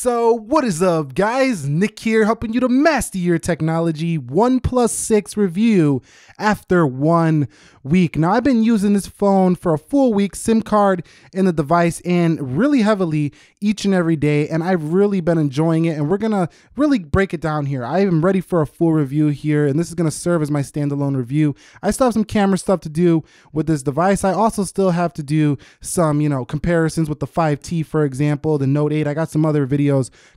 So what is up, guys? Nick here, helping you to master your technology. OnePlus 6 review after 1 week. Now, I've been using this phone for a full week, SIM card in the device, and really heavily each and every day, and I've really been enjoying it, and we're gonna really break it down here. I am ready for a full review here, and this is gonna serve as my standalone review. I still have some camera stuff to do with this device. I also still have to do some, comparisons with the 5T, for example, the Note 8. I got some other videos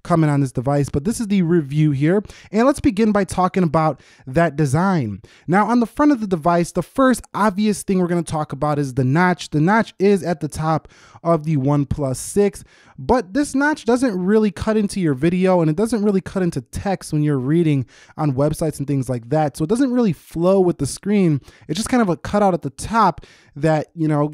coming on this device, but this is the review here. And let's begin by talking about that design. Now, on the front of the device, the first obvious thing we're going to talk about is the notch. The notch is at the top of the OnePlus 6, but this notch doesn't really cut into your video, and it doesn't really cut into text when you're reading on websites and things like that. So it doesn't really flow with the screen. It's just kind of a cutout at the top that,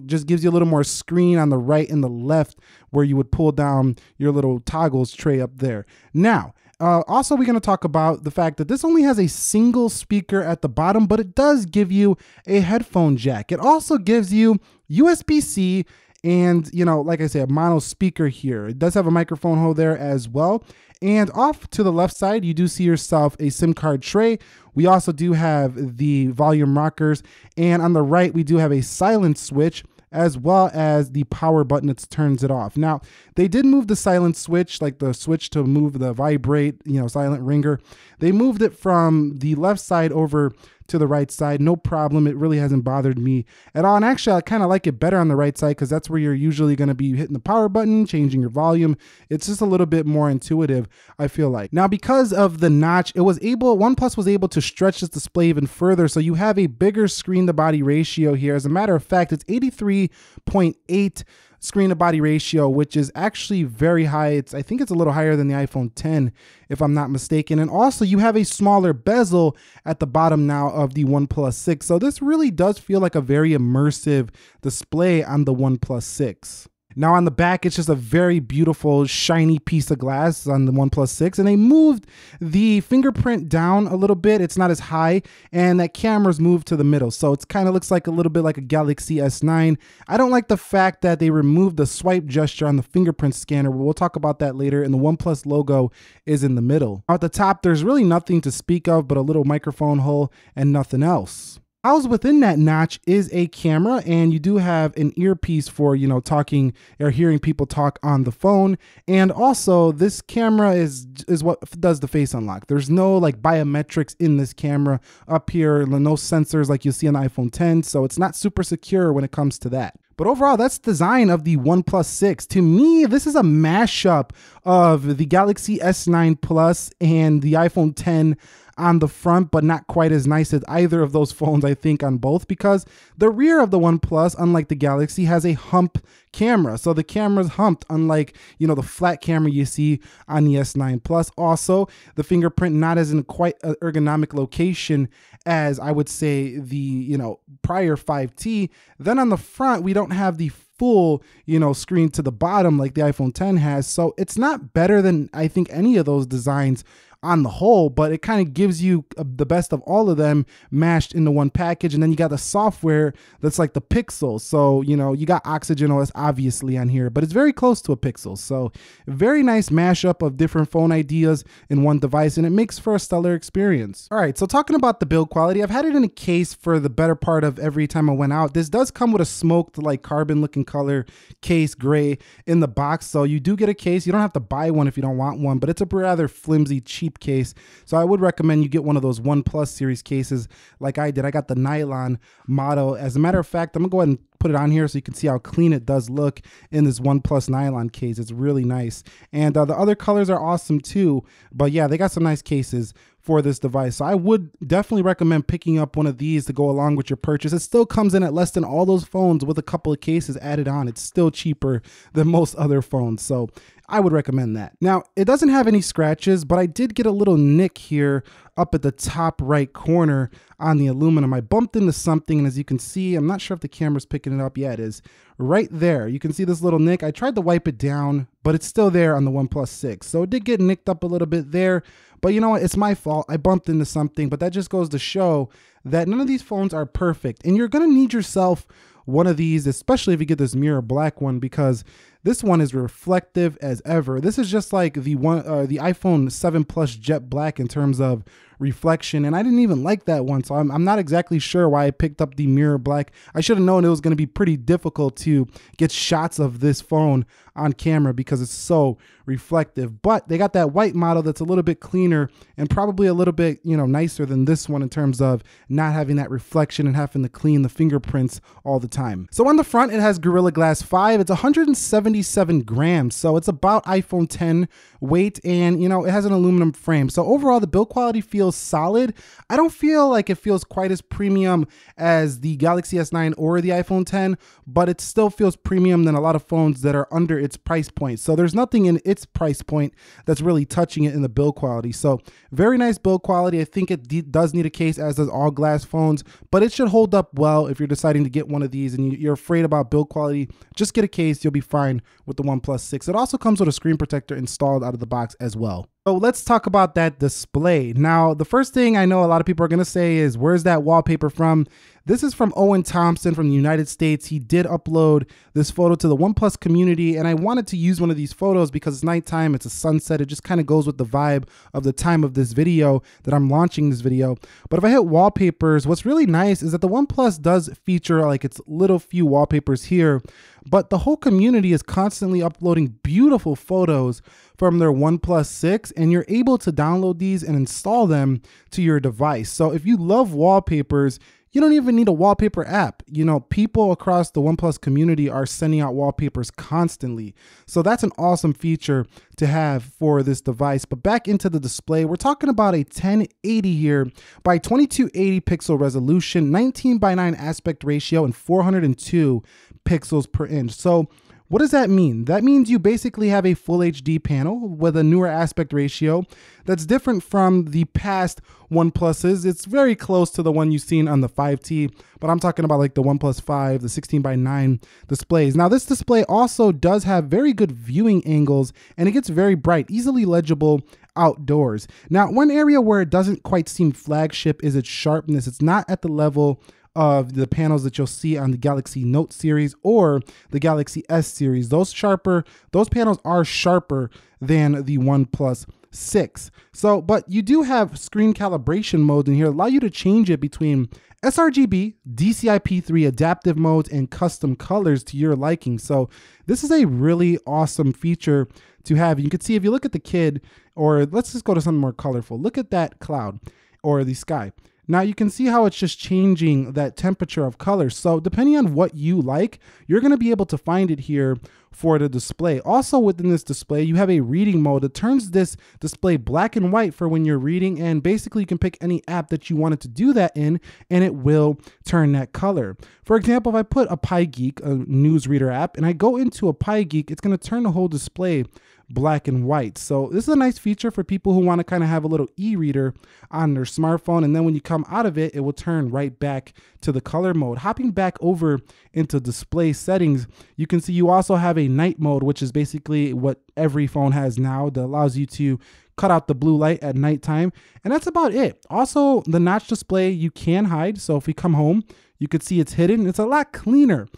just gives you a little more screen on the right and the left where you would pull down your little toggles tray up there. Now, also, we're going to talk about the fact that this only has a single speaker at the bottom, but it does give you a headphone jack. It also gives you USB-C and, like I said, a mono speaker here. It does have a microphone hole there as well. And off to the left side, you do see yourself a SIM card tray. We also do have the volume rockers. And on the right, we do have a silent switch, as well as the power button that turns it off. Now, they did move the silent switch, like the switch to move the vibrate, silent ringer. They moved it from the left side over to the right side. No problem. It really hasn't bothered me at all. And actually, I kind of like it better on the right side because that's where you're usually going to be hitting the power button, changing your volume. It's just a little bit more intuitive, I feel like. Now, because of the notch, OnePlus was able to stretch this display even further. So you have a bigger screen to body ratio here. As a matter of fact, it's 83.8 screen to body ratio, which is actually very high. I think it's a little higher than the iPhone 10, if I'm not mistaken. And also, you have a smaller bezel at the bottom now of the OnePlus 6. So this really does feel like a very immersive display on the OnePlus 6. Now on the back, it's just a very beautiful, shiny piece of glass on the OnePlus 6, and they moved the fingerprint down a little bit. It's not as high, and that camera's moved to the middle, so it kind of looks like a little bit like a Galaxy S9. I don't like the fact that they removed the swipe gesture on the fingerprint scanner, but we'll talk about that later, and the OnePlus logo is in the middle. At the top, there's really nothing to speak of but a little microphone hole and nothing else. Housed within that notch is a camera, and you do have an earpiece for, talking or hearing people talk on the phone. And also, this camera is what does the face unlock. There's no biometrics in this camera up here, no sensors like you see on the iPhone 10, so it's not super secure when it comes to that. But overall, that's the design of the OnePlus 6. To me, this is a mashup of the Galaxy S9 Plus and the iPhone 10 on the front, but not quite as nice as either of those phones, I think, on both, because the rear of the OnePlus, unlike the Galaxy, has a hump camera. So the camera's humped, unlike, the flat camera you see on the S9 Plus. Also, the fingerprint not as in quite an ergonomic location as I would say the, prior 5T. Then on the front, we don't have the full, screen to the bottom like the iPhone 10 has. So it's not better than, I think, any of those designs on the whole, but it kind of gives you the best of all of them mashed into one package. And then you got the software that's like the Pixel. So, you got Oxygen OS obviously on here, but it's very close to a Pixel. So very nice mashup of different phone ideas in one device, and it makes for a stellar experience. All right, so talking about the build quality, I've had it in a case for the better part of every time I went out. This does come with a smoked carbon looking color case, gray, in the box. So you do get a case. You don't have to buy one if you don't want one, but it's a rather flimsy, cheap case. So I would recommend you get one of those OnePlus series cases like I did. I got the nylon model. As a matter of fact, I'm gonna go ahead and put it on here so you can see how clean it does look in this OnePlus nylon case. It's really nice. And the other colors are awesome too. But yeah, they got some nice cases for this device. So I would definitely recommend picking up one of these to go along with your purchase. It still comes in at less than all those phones with a couple of cases added on. It's still cheaper than most other phones. So I would recommend that. Now, it doesn't have any scratches, but I did get a little nick here up at the top right corner on the aluminum. I bumped into something, and as you can see, I'm not sure if the camera's picking it up. Yeah, it is. Right there, you can see this little nick. I tried to wipe it down, but it's still there on the OnePlus 6. So it did get nicked up a little bit there, but you know what? It's my fault. I bumped into something, but that just goes to show that none of these phones are perfect, and you're gonna need yourself one of these, especially if you get this mirror black one, because This one is reflective as ever. This is just like the iPhone 7 Plus jet black in terms of reflection, and I didn't even like that one, so I'm not exactly sure why I picked up the mirror black. I should have known it was going to be pretty difficult to get shots of this phone on camera because it's so reflective. But they got that white model that's a little bit cleaner and probably a little bit, you know, nicer than this one in terms of not having that reflection and having to clean the fingerprints all the time. So on the front, it has Gorilla Glass 5. It's 177 grams, so it's about iPhone 10 weight, and you know, it has an aluminum frame. So overall, the build quality feels solid. I don't feel like it feels quite as premium as the Galaxy S9 or the iPhone 10, but it still feels premium than a lot of phones that are under its price point. So there's nothing in its price point that's really touching it in the build quality. So very nice build quality. I think it does need a case, as does all glass phones, but it should hold up well if you're deciding to get one of these and you're afraid about build quality. Just get a case, you'll be fine with the OnePlus 6. It also comes with a screen protector installed out of the box as well. So let's talk about that display. Now, the first thing I know a lot of people are going to say is, where's that wallpaper from? This is from Owen Thompson from the United States. He did upload this photo to the OnePlus community, and I wanted to use one of these photos because it's nighttime, it's a sunset. It just kind of goes with the vibe of the time of this video that I'm launching this video. But if I hit wallpapers, what's really nice is that the OnePlus does feature like its little few wallpapers here, but the whole community is constantly uploading beautiful photos from their OnePlus 6, and you're able to download these and install them to your device. So if you love wallpapers, you don't even need a wallpaper app. You know, people across the OnePlus community are sending out wallpapers constantly. So that's an awesome feature to have for this device. But back into the display, we're talking about a 1080 here by 2280 pixel resolution, 19:9 aspect ratio, and 402 pixels per inch. So what does that mean? That means you basically have a full HD panel with a newer aspect ratio that's different from the past OnePluses. It's very close to the one you've seen on the 5T, but I'm talking about like the OnePlus 5, the 16:9 displays. Now this display also does have very good viewing angles, and it gets very bright, easily legible outdoors. Now, one area where it doesn't quite seem flagship is its sharpness. It's not at the level of the panels that you'll see on the Galaxy Note series or the Galaxy S series. Those panels are sharper than the OnePlus 6. So, but you do have screen calibration modes in here, allow you to change it between sRGB, DCI-P3 adaptive modes, and custom colors to your liking. So this is a really awesome feature to have. You can see if you look at the kid, or let's just go to something more colorful. Look at that cloud or the sky. Now you can see how it's just changing that temperature of color. So depending on what you like, you're going to be able to find it here for the display. Also within this display, you have a reading mode that turns this display black and white for when you're reading, and basically you can pick any app that you wanted to do that in and it will turn that color. For example, if I put a PyGeek, a newsreader app, and I go into a PyGeek, it's going to turn the whole display black and white. So this is a nice feature for people who want to kind of have a little e-reader on their smartphone, and then when you come out of it, it will turn right back to the color mode. Hopping back over into display settings, you can see you also have a night mode, which is basically what every phone has now, that allows you to cut out the blue light at nighttime, and that's about it. Also, the notch display you can hide, so if we come home, you could see it's hidden. It's a lot cleaner.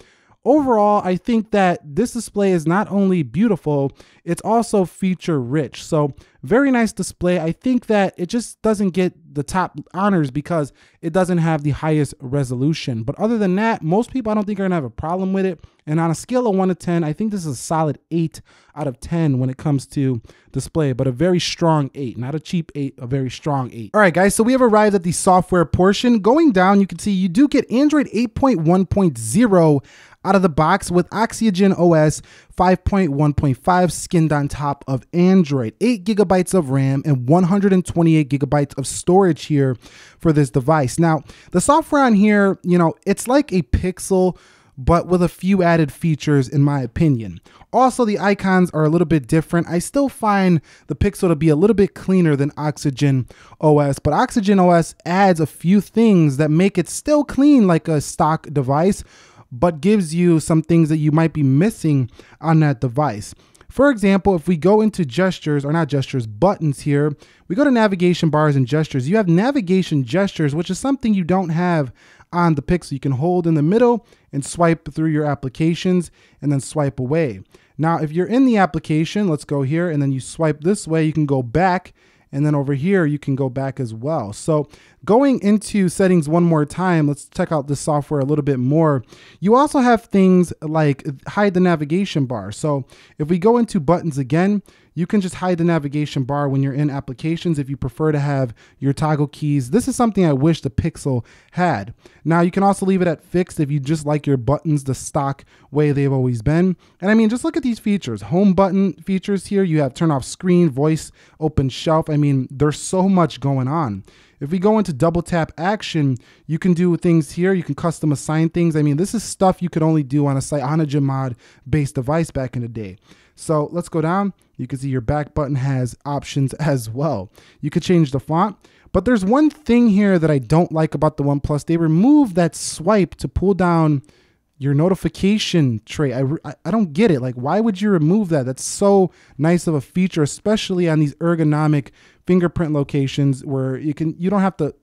Overall, I think that this display is not only beautiful, it's also feature rich. So very nice display. I think that it just doesn't get the top honors because it doesn't have the highest resolution. But other than that, most people I don't think are gonna have a problem with it. And on a scale of 1 to 10, I think this is a solid 8 out of 10 when it comes to display, but a very strong 8, not a cheap 8, a very strong 8. All right, guys, so we have arrived at the software portion. Going down, you can see you do get Android 8.1.0 out of the box with Oxygen OS 5.1.5 skinned on top of Android. 8 gigabytes of RAM and 128 gigabytes of storage here for this device. Now, the software on here, you know, it's like a Pixel, but with a few added features in my opinion. Also, the icons are a little bit different. I still find the Pixel to be a little bit cleaner than Oxygen OS, but Oxygen OS adds a few things that make it still clean like a stock device, but gives you some things that you might be missing on that device. For example, if we go into gestures, or not gestures, buttons here, we go to navigation bars and gestures. You have navigation gestures, which is something you don't have on the Pixel. You can hold in the middle and swipe through your applications and then swipe away. Now, if you're in the application, let's go here and then you swipe this way, you can go back. And then over here, you can go back as well. So going into settings one more time, let's check out this software a little bit more. You also have things like hide the navigation bar. So if we go into buttons again, you can just hide the navigation bar when you're in applications if you prefer to have your toggle keys. This is something I wish the Pixel had. Now you can also leave it at fixed if you just like your buttons the stock way they've always been. And I mean, just look at these features. Home button features here. You have turn off screen, voice, open shelf. I mean, there's so much going on. If we go into double tap action, you can do things here. You can custom assign things. I mean, this is stuff you could only do on a CyanogenMod based device back in the day. So let's go down. You can see your back button has options as well. You could change the font, but there's one thing here that I don't like about the OnePlus. They removed that swipe to pull down your notification tray. I don't get it. Like, why would you remove that? That's so nice of a feature, especially on these ergonomic fingerprint locations where you don't have to,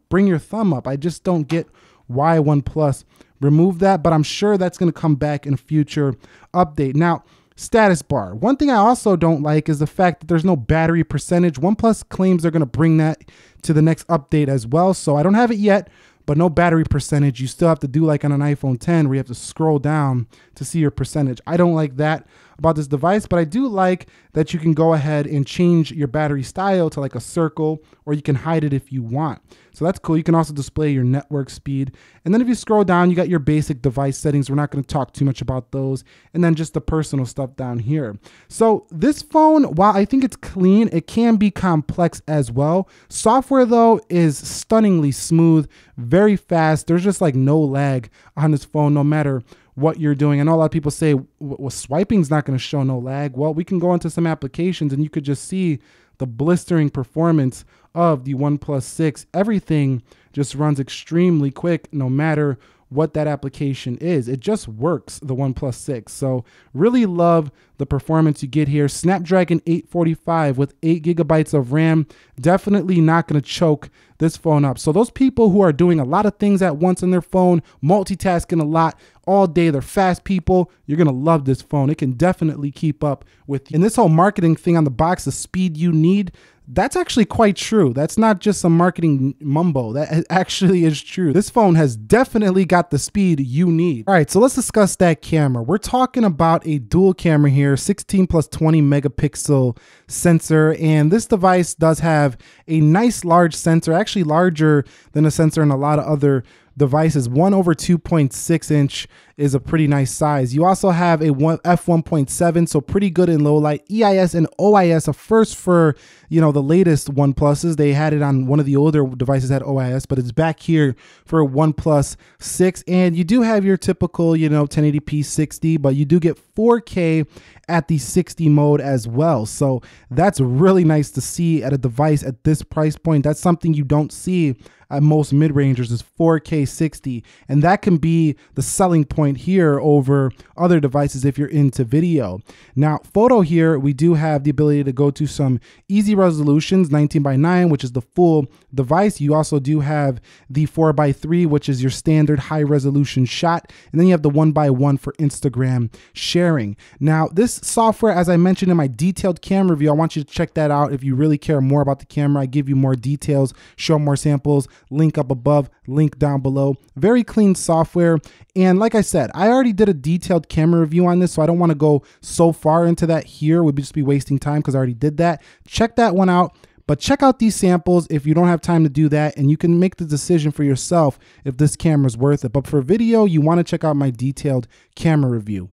bring your thumb up. I just don't get why OnePlus removed that, but I'm sure that's going to come back in a future update. Now, status bar. One thing I also don't like is the fact that there's no battery percentage. OnePlus claims they're going to bring that to the next update as well. So I don't have it yet, but no battery percentage. You still have to do like on an iPhone 10 where you have to scroll down to see your percentage. I don't like that about this device, but I do like that you can go ahead and change your battery style to like a circle, or you can hide it if you want. So that's cool. You can also display your network speed. And then if you scroll down, you got your basic device settings. We're not going to talk too much about those. And then just the personal stuff down here. So this phone, while I think it's clean, it can be complex as well. Software though is stunningly smooth, very fast. There's just like no lag on this phone, no matter what you're doing. I know a lot of people say, well, swiping's not going to show no lag. Well, we can go into some applications and you could just see the blistering performance of the OnePlus 6. Everything just runs extremely quick no matter what that application is. It just works, the OnePlus 6. So really love the performance you get here. Snapdragon 845 with 8 gigabytes of RAM. Definitely not going to choke this phone up. So those people who are doing a lot of things at once on their phone, multitasking a lot all day, they're fast people, you're going to love this phone. It can definitely keep up with you. And this whole marketing thing on the box, the speed you need, that's actually quite true. That's not just some marketing mumbo. That actually is true. This phone has definitely got the speed you need. All right, so let's discuss that camera. We're talking about a dual camera here, 16 plus 20 megapixel sensor. And this device does have a nice large sensor, actually larger than a sensor in a lot of other devices. 1/2.6 inch is a pretty nice size. You also have a f1.7, so pretty good in low light. EIS and OIS, a first for the latest OnePluses. They had it on one of the older devices had OIS, but it's back here for OnePlus 6. And you do have your typical 1080p 60, but you do get 4K at the 60 mode as well. So that's really nice to see at a device at this price point. That's something you don't see at most mid-rangers, is 4K 60. And that can be the selling point here over other devices if you're into video. Now, photo here, we do have the ability to go to some easy resolutions, 19:9, which is the full device. You also do have the 4:3, which is your standard high resolution shot. And then you have the 1:1 for Instagram sharing. Now, this software, as I mentioned in my detailed camera review, I want you to check that out if you really care more about the camera. I give you more details, show more samples, link up above, link down below. Very clean software. And like I said, I already did a detailed camera review on this, so I don't want to go so far into that here. We'd just be wasting time because I already did that. Check that one out. But check out these samples if you don't have time to do that, and you can make the decision for yourself if this camera is worth it. But for video, you want to check out my detailed camera review.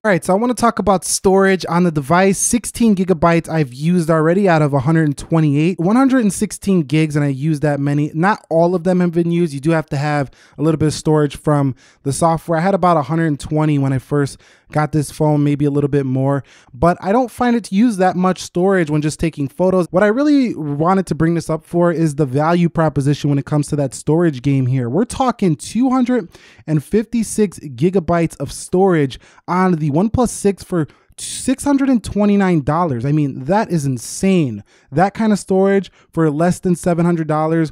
All right, so I want to talk about storage on the device. 16 gigabytes I've used already out of 128, 116 gigs, and I used that many. Not all of them have been used. You do have to have a little bit of storage from the software. I had about 120 when I first got this phone, maybe a little bit more, but I don't find it to use that much storage when just taking photos. What I really wanted to bring this up for is the value proposition when it comes to that storage game here. We're talking 256 gigabytes of storage on the OnePlus 6 for $629. I mean, that is insane. That kind of storage for less than $700.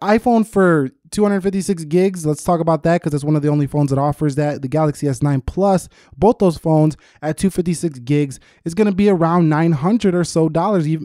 iPhone for 256 gigs. Let's talk about that because it's one of the only phones that offers that. The Galaxy S9 Plus, both those phones at 256 gigs is going to be around $900 or so,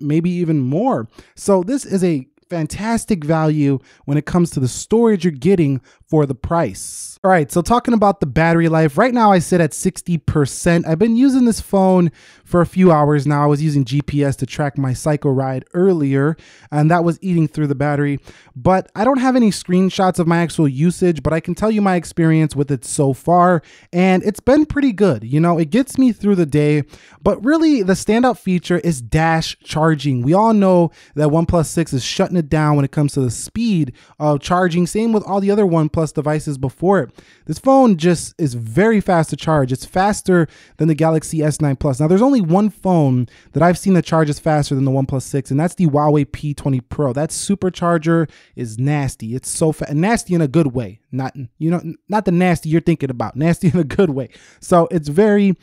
maybe even more. So this is a fantastic value when it comes to the storage you're getting for the price. All right, so talking about the battery life, right now I sit at 60%. I've been using this phone for a few hours now. I was using GPS to track my cycle ride earlier, and that was eating through the battery. But I don't have any screenshots of my actual usage, but I can tell you my experience with it so far, and it's been pretty good. You know, it gets me through the day, but really the standout feature is dash charging. We all know that OnePlus 6 is shutting it down when it comes to the speed of charging. Same with all the other OnePlus devices before it. This phone just is very fast to charge. It's faster than the Galaxy S9 Plus. Now, there's only one phone that I've seen that charges faster than the OnePlus 6, and that's the Huawei P20 Pro. That supercharger is nasty. It's so fast, nasty in a good way. Not the nasty you're thinking about, nasty in a good way. So it's very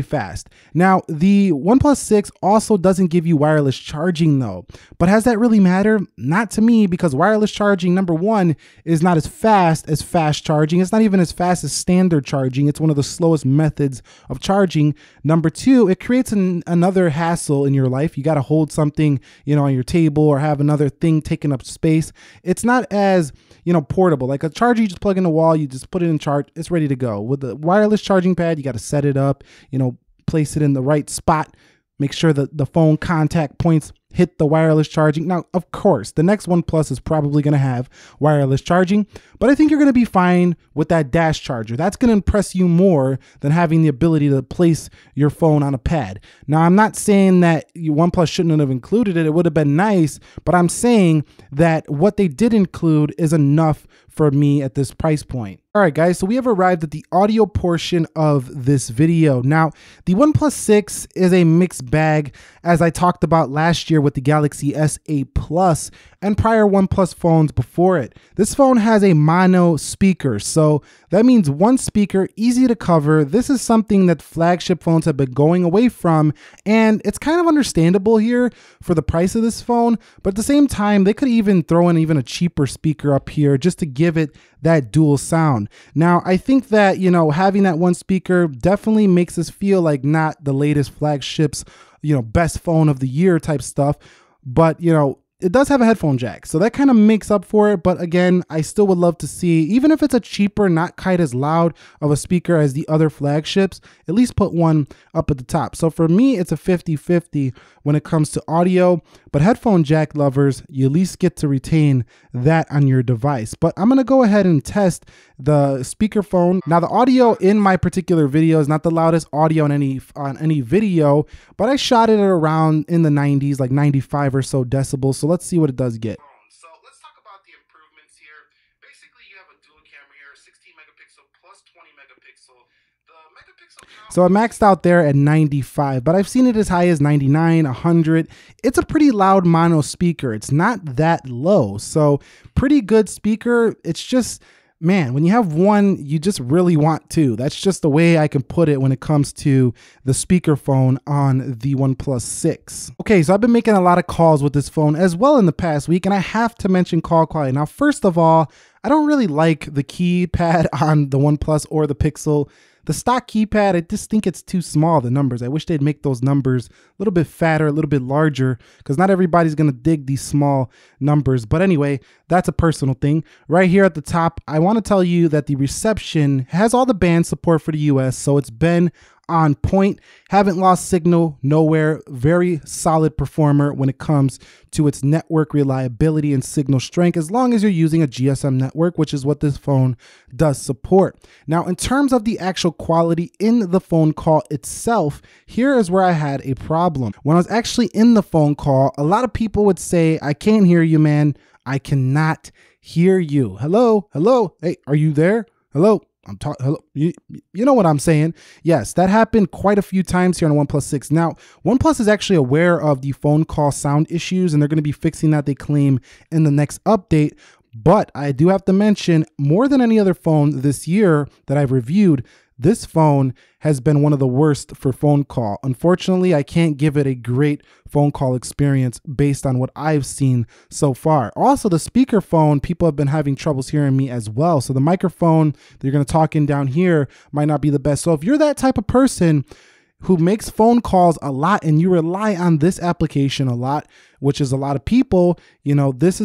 fast. Now, the OnePlus 6 also doesn't give you wireless charging though, but has that really matter? Not to me, because wireless charging, number one, is not as fast as fast charging. It's not even as fast as standard charging. It's one of the slowest methods of charging. Number two, it creates another hassle in your life. You got to hold something, on your table or have another thing taking up space. It's not as, portable. Like a charger, you just plug in the wall, you just put it in charge, it's ready to go. With the wireless charging pad, you got to set it up, place it in the right spot, make sure that the phone contact points hit the wireless charging. Now, of course, the next OnePlus is probably going to have wireless charging, but I think you're going to be fine with that dash charger. That's going to impress you more than having the ability to place your phone on a pad. Now, I'm not saying that OnePlus shouldn't have included it. It would have been nice, but I'm saying that what they did include is enough for me at this price point. All right, guys, so we have arrived at the audio portion of this video. Now, the OnePlus 6 is a mixed bag, as I talked about last year with the Galaxy S8 Plus and prior OnePlus phones before it. This phone has a mono speaker, so that means one speaker, easy to cover. This is something that flagship phones have been going away from, and it's kind of understandable here for the price of this phone, but at the same time, they could even throw in even a cheaper speaker up here just to give it that dual sound. Now, I think that, having that one speaker definitely makes us feel like not the latest flagships, best phone of the year type stuff, but, it does have a headphone jack, so that kind of makes up for it. But again, I still would love to see, even if it's a cheaper, not quite as loud of a speaker as the other flagships, at least put one up at the top. So for me, it's a 50-50 when it comes to audio, but headphone jack lovers, you at least get to retain that on your device. But I'm going to go ahead and test the speakerphone. Now, the audio in my particular video is not the loudest audio on any video, but I shot it at around in the 90s, like 95 or so decibels. So let's see what it does get. So let's talk about the improvements here. Basically, you have a dual camera here, 16 megapixel plus 20 megapixel. The megapixel count. So I maxed out there at 95, but I've seen it as high as 99, 100. It's a pretty loud mono speaker. It's not that low. So pretty good speaker. It's just, man, when you have one, you just really want two. That's just the way I can put it when it comes to the speakerphone on the OnePlus 6. Okay, so I've been making a lot of calls with this phone as well in the past week, and I have to mention call quality. Now, first of all, I don't really like the keypad on the OnePlus or the Pixel. The stock keypad, I just think it's too small, the numbers. I wish they'd make those numbers a little bit fatter, a little bit larger, because not everybody's going to dig these small numbers. But anyway, that's a personal thing. Right here at the top, I want to tell you that the reception has all the band support for the US, so it's been on point. Haven't lost signal nowhere. Very solid performer when it comes to its network reliability and signal strength, as long as you're using a GSM network, which is what this phone does support. Now, in terms of the actual quality in the phone call itself, here is where I had a problem. When I was actually in the phone call, a lot of people would say, "I can't hear you, man. I cannot hear you. Hello, hello. Hey, are you there? Hello." I'm talking. Hello, you know what I'm saying? Yes, that happened quite a few times here on the OnePlus 6. Now, OnePlus is actually aware of the phone call sound issues, and they're going to be fixing that, they claim, in the next update. But I do have to mention, more than any other phone this year that I've reviewed, this phone has been one of the worst for phone call. Unfortunately, I can't give it a great phone call experience based on what I've seen so far. Also, the speakerphone, people have been having troubles hearing me as well. So the microphone that you're going to talk in down here might not be the best. So if you're that type of person who makes phone calls a lot and you rely on this application a lot, which is a lot of people, you know, this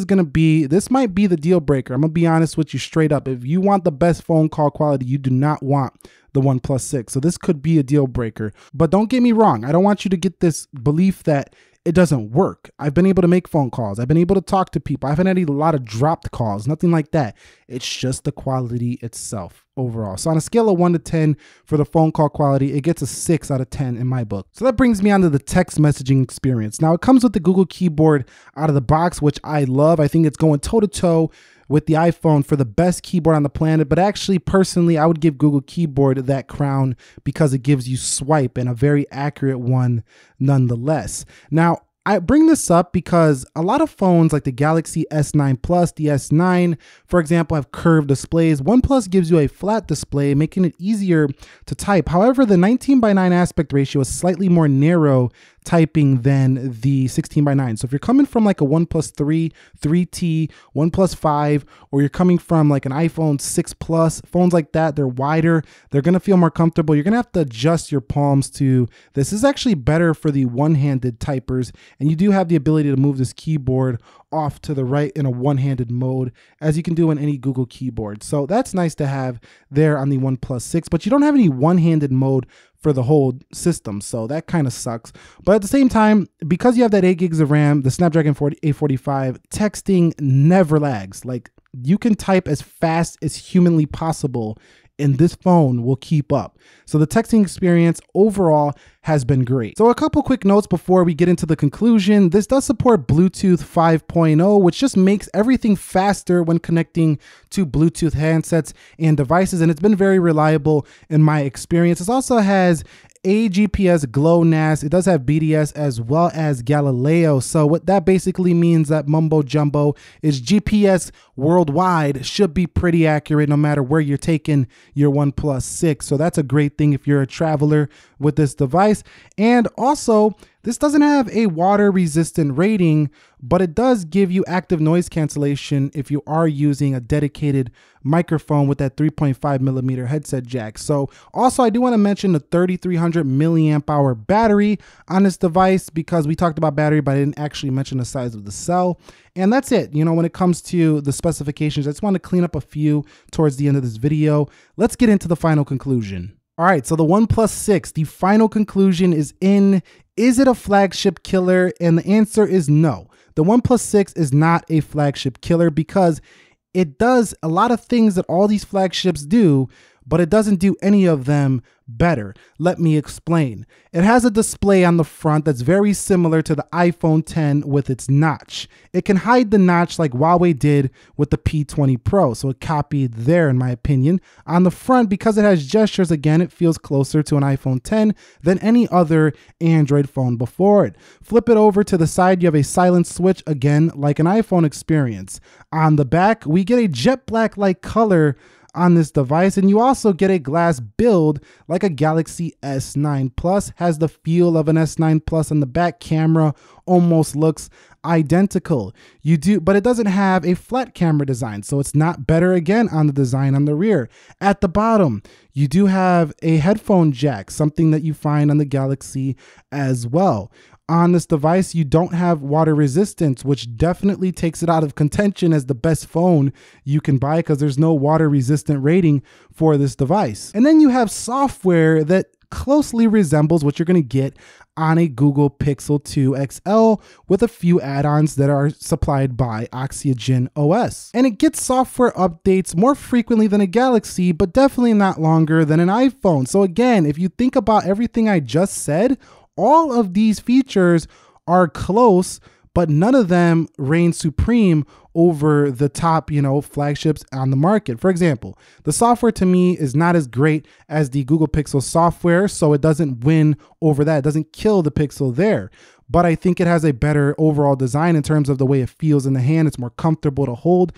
might be the deal breaker. I'm gonna be honest with you straight up. If you want the best phone call quality, you do not want the OnePlus 6. So this could be a deal breaker. But don't get me wrong. I don't want you to get this belief that it doesn't work. I've been able to make phone calls. I've been able to talk to people. I haven't had a lot of dropped calls, nothing like that. It's just the quality itself overall. So on a scale of 1 to 10 for the phone call quality, it gets a 6 out of 10 in my book. So that brings me on to the text messaging experience. Now it comes with the Google keyboard out of the box, which I love. I think it's going toe to toe with the iPhone for the best keyboard on the planet. But actually, personally, I would give Google Keyboard that crown because it gives you swipe, and a very accurate one nonetheless. Now, I bring this up because a lot of phones like the Galaxy S9 Plus, the S9, for example, have curved displays. OnePlus gives you a flat display, making it easier to type. However, the 19:9 aspect ratio is slightly more narrow typing than the 16:9. So if you're coming from like a OnePlus 3, 3T, OnePlus 5, or you're coming from like an iPhone 6 Plus, phones like that, they're wider, they're gonna feel more comfortable. You're gonna have to adjust your palms to this. This is actually better for the one-handed typers, and you do have the ability to move this keyboard off to the right in a one-handed mode, as you can do in any Google keyboard. So that's nice to have there on the OnePlus 6, but you don't have any one-handed mode for the whole system, so that kind of sucks. But at the same time, because you have that 8 gigs of RAM, the Snapdragon 845, texting never lags. Like, you can type as fast as humanly possible and this phone will keep up. So the texting experience overall has been great. So a couple quick notes before we get into the conclusion. This does support Bluetooth 5.0, which just makes everything faster when connecting to Bluetooth handsets and devices, and it's been very reliable in my experience. It also has a GPS GLONASS. It does have BDS as well as Galileo. So what that basically means, that mumbo jumbo, is GPS worldwide should be pretty accurate no matter where you're taking your OnePlus 6. So that's a great thing if you're a traveler with this device. And also, this doesn't have a water resistant rating, but it does give you active noise cancellation if you are using a dedicated microphone with that 3.5mm headset jack. So also, I do want to mention the 3300 milliamp hour battery on this device, because we talked about battery, but I didn't actually mention the size of the cell. And that's it. You know, when it comes to the specifications, I just want to clean up a few towards the end of this video. Let's get into the final conclusion. All right, so the OnePlus 6, the final conclusion is in. Is it a flagship killer? And the answer is no. The OnePlus 6 is not a flagship killer because it does a lot of things that all these flagships do, but it doesn't do any of them better. Let me explain. It has a display on the front that's very similar to the iPhone X with its notch. It can hide the notch like Huawei did with the P20 Pro, so it copied there in my opinion. On the front, because it has gestures, again, it feels closer to an iPhone X than any other Android phone before it. Flip it over to the side, you have a silent switch, again, like an iPhone experience. On the back, we get a jet black-like color on this device, and you also get a glass build like a Galaxy S9 Plus. Has the feel of an S9 Plus, and the back camera almost looks identical. But it doesn't have a flat camera design, so it's not better again on the design on the rear. At the bottom, you do have a headphone jack, something that you find on the Galaxy as well. On this device, you don't have water resistance, which definitely takes it out of contention as the best phone you can buy, because there's no water resistant rating for this device. And then you have software that closely resembles what you're going to get on a Google Pixel 2 XL with a few add-ons that are supplied by Oxygen OS. And it gets software updates more frequently than a Galaxy, but definitely not longer than an iPhone. So again, if you think about everything I just said, all of these features are close, but none of them reign supreme over the top, flagships on the market. For example, the software to me is not as great as the Google Pixel software, so it doesn't win over that. It doesn't kill the Pixel there. But I think it has a better overall design in terms of the way it feels in the hand. It's more comfortable to hold.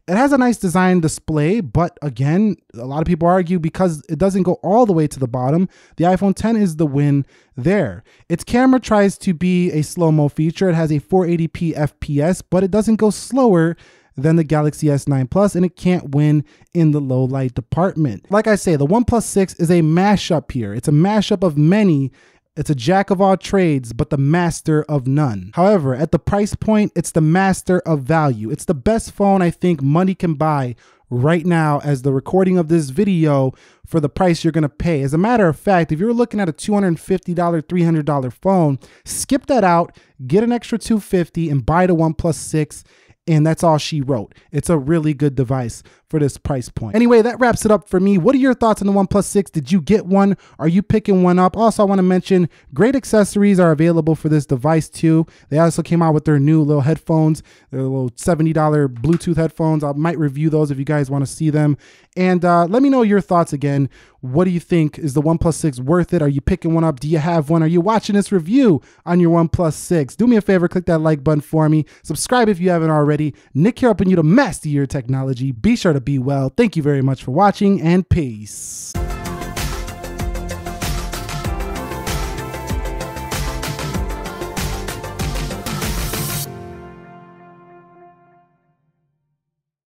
It has a nice design display, but again, a lot of people argue because it doesn't go all the way to the bottom, the iPhone X is the win there. Its camera tries to be a slow-mo feature. It has a 480p FPS, but it doesn't go slower than the Galaxy S9 Plus, and it can't win in the low light department. Like I say, the OnePlus 6 is a mashup here. It's a mashup of many. It's a jack of all trades, but the master of none. However, at the price point, it's the master of value. It's the best phone I think money can buy right now as the recording of this video for the price you're gonna pay. As a matter of fact, if you're looking at a $250, $300 phone, skip that out, get an extra $250 and buy the OnePlus 6. And that's all she wrote. It's a really good device for this price point. Anyway, that wraps it up for me. What are your thoughts on the OnePlus 6? Did you get one? Are you picking one up? Also, I want to mention great accessories are available for this device too. They also came out with their new little headphones, their little $70 Bluetooth headphones. I might review those if you guys want to see them. And let me know your thoughts again. What do you think? Is the OnePlus 6 worth it? Are you picking one up? Do you have one? Are you watching this review on your OnePlus 6? Do me a favor, click that like button for me. Subscribe if you haven't already. Nick here helping you to master your technology. Be sure to be well. Thank you very much for watching and peace.